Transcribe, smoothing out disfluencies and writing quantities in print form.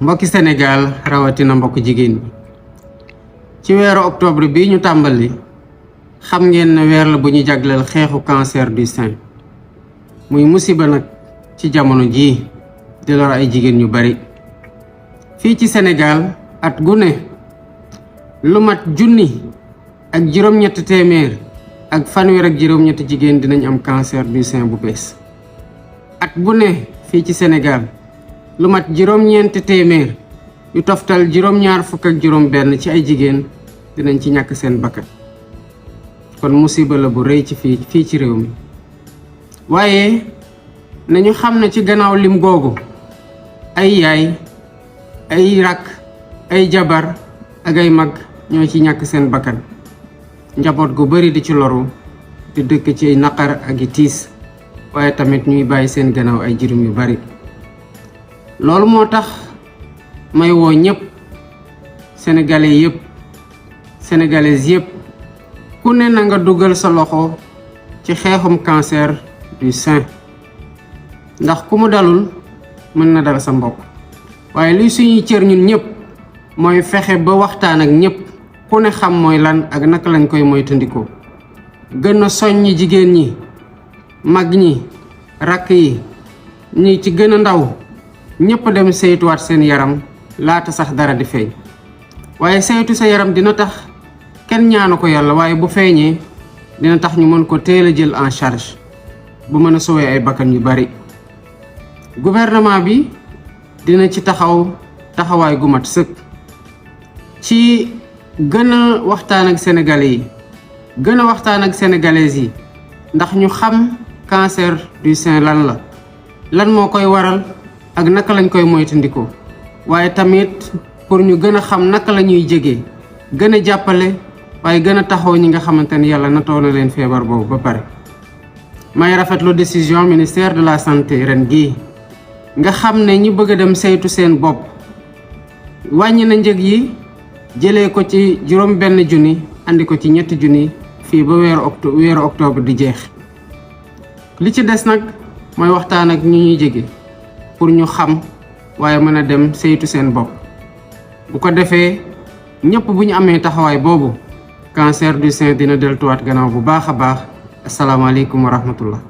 mbokki Sénégal rawatina mbokk jigéen ñi ci weeru octobre bi ñu tàmbali xam ngeen ne weer la bu ñu jagleel xeexu cancer du sein muy musiba nag ci jamono jii di lor ay jigéen ñu bari fii ci Sénégal at gu ne lu mat junni ak juróom-ñett téeméer ak fanweer ak juróom-ñett jigéen dinañ am cancer du sein bu bees at bu ne fii ci Sénégal lu mat juróom-ñeenti téeméer yu toftal juróom-ñaar fukk ak juróom-benn ci ay jigéen dinañ ci ñàkk seen bakkan kon musiba la bu rëy ci fii ci réew mi waaye nañu xam ne ci gannaaw lim googu ay yaay ay rakk ay jabar ak ay mag ñoo ci ñàkk seen bakkan njaboot gu bari di ci loru di dëkk ci ay naqar ak i tiis waaye tamit ñuy bàyyi seen gannaaw ay jirim yu bari loolu moo tax may woo ñëpp sénégalais yëpp sénégalaises yëpp ku ne na nga dugal sa loxo ci xeexum cancer du sein ndax ku mu dalul mën na dal sa mbokk waaye li suñuy cër ñun ñëpp mooy fexe ba waxtaan ak ñëpp ku ne xam mooy lan ak naka lañ koy moytandikoo gën a soññi jigéen ñi mag ñi rakk yi ñi ci gën a ndaw ñëpp dem saytuwaat seen yaram laata sax dara di feeñ waaye saytu sa yaram dina tax kenn ñaanu ko yàlla waaye bu feeñee dina tax ñu mën ko teel a jël en charge bu mën a sauver ay bakkan yu bari gouvernement bi dina ci taxawaay gu mat sëkk ci gën a waxtaan ak sénégalais yi gën a waxtaan ak sénégalaises yi ndax ñu xam cancer du sein lan moo koy waral ak naka lañ koy moytandikoo waaye tamit pour ñu gën a xam naka la ñuy jege gën a jàppale waaye gën a taxaw ñi nga xamante ne yàlla natoo na leen feebar boobu ba pare. may rafetlu décision ministère de la santé ren gii nga xam ne ñi bëgg a dem saytu seen bopp wàññi na njëg yi jëlee ko ci juróom benn junni andi ko ci ñetti junni fii ba weeru octobre di jeex li ci des nag mooy waxtaan ak ñi ñuy jege pour ñu xam waaye mën a dem saytu seen bopp bu ko defee ñëpp bu ñu amee taxawaay boobu cancer du sein dina deltuwaat gannaaw bu baax a baax asalaamaaleykum wa rahmatullah